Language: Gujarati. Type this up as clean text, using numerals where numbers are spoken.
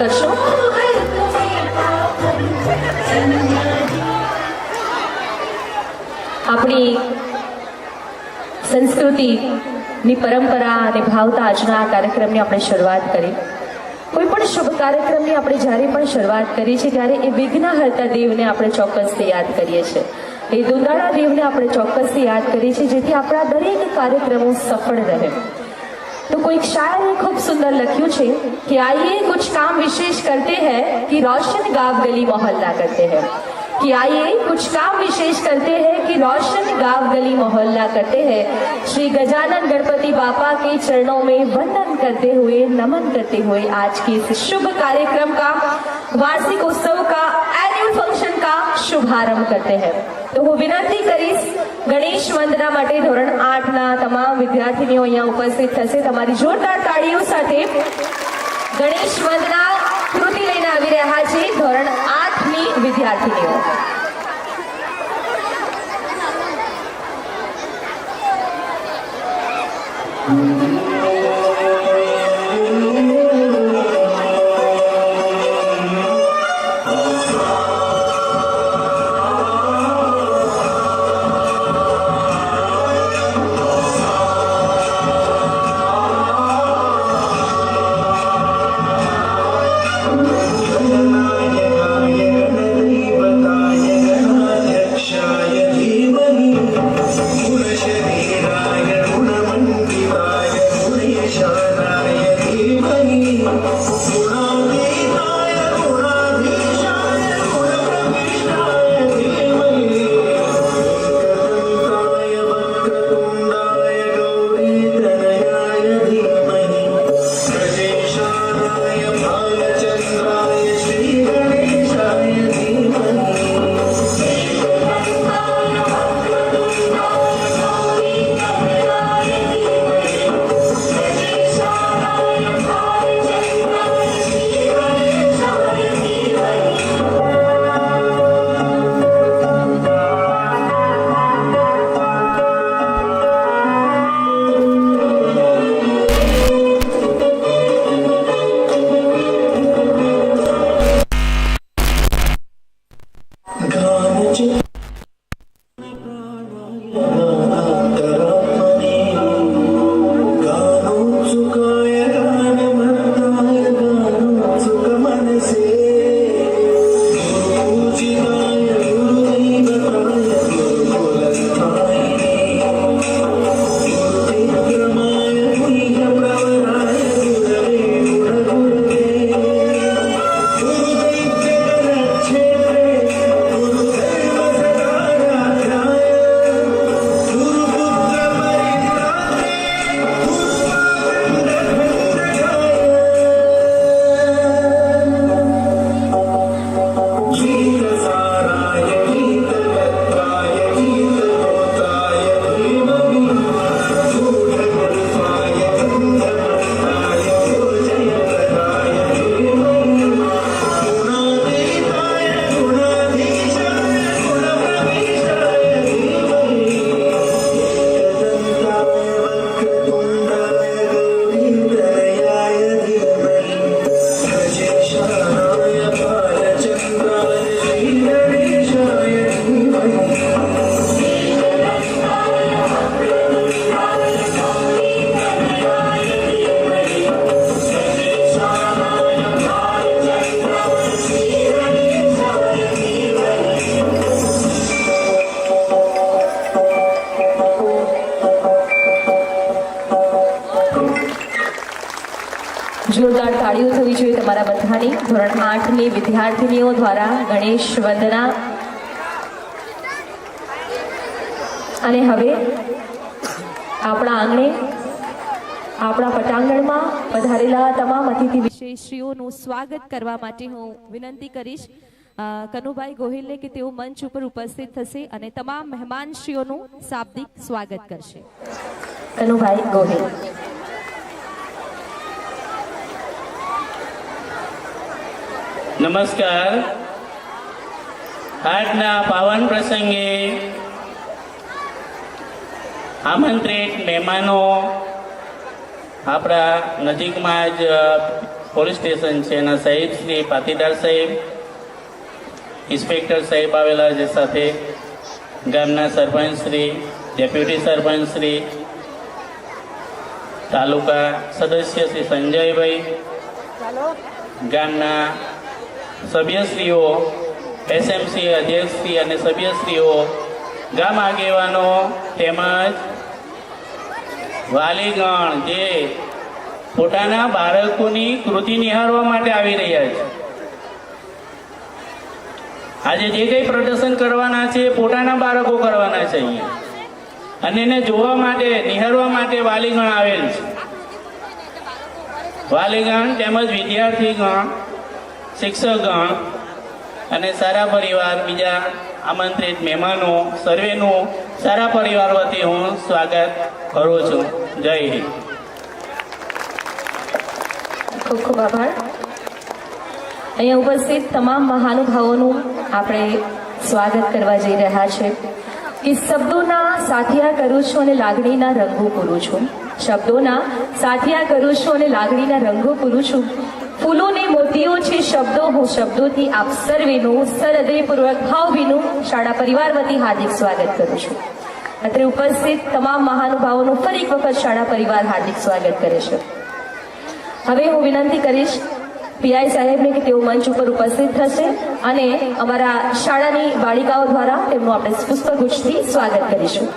કરશો. આપણી સંસ્કૃતિની પરંપરા અને ભાવતા આજના આ કાર્યક્રમની આપણે શરૂઆત કરી. કોઈ પણ શુભ કાર્યક્રમની આપણે જ્યારે પણ શરૂઆત કરીએ છીએ ત્યારે એ વિઘ્નહર્તા દેવને આપણે ચોક્કસથી યાદ કરીએ છીએ. એ દુંદાળા દેવને આપણે ચોક્કસથી યાદ કરીએ છીએ જેથી આપણા દરેક કાર્યક્રમો સફળ રહે. तो कोई शायर ने खूब सुंदर लख्યું છે कि आइए कुछ काम विशेष करते हैं कि रोशन गांव गली मोहल्ला करते हैं. कि आइए कुछ काम विशेष करते हैं कि रोशन गांव गली मोहल्ला करते हैं. श्री गजानन गणपति बापा के चरणों में वंदन करते हुए नमन करते हुए आज के इस शुभ कार्यक्रम का वार्षिक उत्सव का एनुअल फंक्शन का शुभारंभ करते हैं. तो હું વિનંતી કરીશ ગણેશ વંદના માટે ધોરણ 8ના તમામ વિદ્યાર્થીનીઓ અહીંયા ઉપસ્થિત થશે. તમારી જોરદાર તાળીઓ સાથે ગણેશ વંદના કૃતિ લઈને આવી રહ્યા છે ધોરણ 8ની વિદ્યાર્થીનીઓ. જોરદાર તાળીઓ થવી જોઈએ તમારા બધાની. ધોરણ 8ની વિદ્યાર્થીનીઓ દ્વારા ગણેશ વંદના. અને હવે આપણા આંગણે આપણા પટાંગણમાં પધારેલા તમામ અતિથિ વિશેષીઓનું સ્વાગત કરવા માટે હું વિનંતી કરીશ કનુભાઈ ગોહિલને કે તેઓ મંચ ઉપર ઉપસ્થિત થશે અને તમામ મહેમાનશ્રીઓનું શાબ્દિક સ્વાગત કરશે. કનુભાઈ ગોહિલ. નમસ્કાર. આજના પાવન પ્રસંગે આમંત્રિત મહેમાનો, આપણા નજીકમાં જ પોલીસ સ્ટેશન છે એના સાહેબ શ્રી પાટીદાર સાહેબ, ઇન્સ્પેક્ટર સાહેબ આવેલા છે, સાથે ગામના સરપંચ શ્રી, ડેપ્યુટી સરપંચ શ્રી, તાલુકા સદસ્ય શ્રી સંજયભાઈ, ગામના સભ્યશ્રીઓ, એસએમસી અધ્યક્ષશ્રી અને સભ્યશ્રીઓ, ગામ આગેવાનો તેમજ વાલીગણ જે પોતાના બાળકોની કૃતિ નિહાળવા માટે આવી રહ્યા છે. આજે જે કંઈ પ્રદર્શન કરવાના છે પોતાના બાળકો કરવાના છે અહીંયા, અને એને જોવા માટે નિહાળવા માટે વાલીગણ આવેલ છે. વાલીગણ તેમજ વિદ્યાર્થીગણ, શિક્ષકગણ અને સારા પરિવાર, બીજા આમંત્રિત મહેમાનો સર્વેનું સારા પરિવાર વતી હું સ્વાગત કરું છું. જય હિન્દ. ખૂબ ખૂબ આભાર. અહીંયા ઉપસ્થિત તમામ મહાનુભાવોનું આપણે સ્વાગત કરવા જઈ રહ્યા છે કે શબ્દોના સાથિયા કરું છું અને લાગણીના રંગો પૂરું છું. શબ્દોના સાથિયા કરું છું અને લાગણીના રંગો પૂરું છું. ફૂલોને મોતીઓ છે શબ્દો, હું શબ્દોથી આપ સર્વેનું સરહૃદયપૂર્વક ભાવભીનું શાળા પરિવાર વતી હાર્દિક સ્વાગત કરું છું. અત્રે ઉપસ્થિત તમામ મહાનુભાવોનું ફરી એક વખત શાળા પરિવાર હાર્દિક સ્વાગત કરે છે. હવે હું વિનંતી કરીશ પીઆઈ સાહેબને કે તેઓ મંચ ઉપર ઉપસ્થિત થશે અને અમારા શાળાની બાળિકાઓ દ્વારા તેમનું આપણે પુષ્પગુચ્છથી સ્વાગત કરીશું.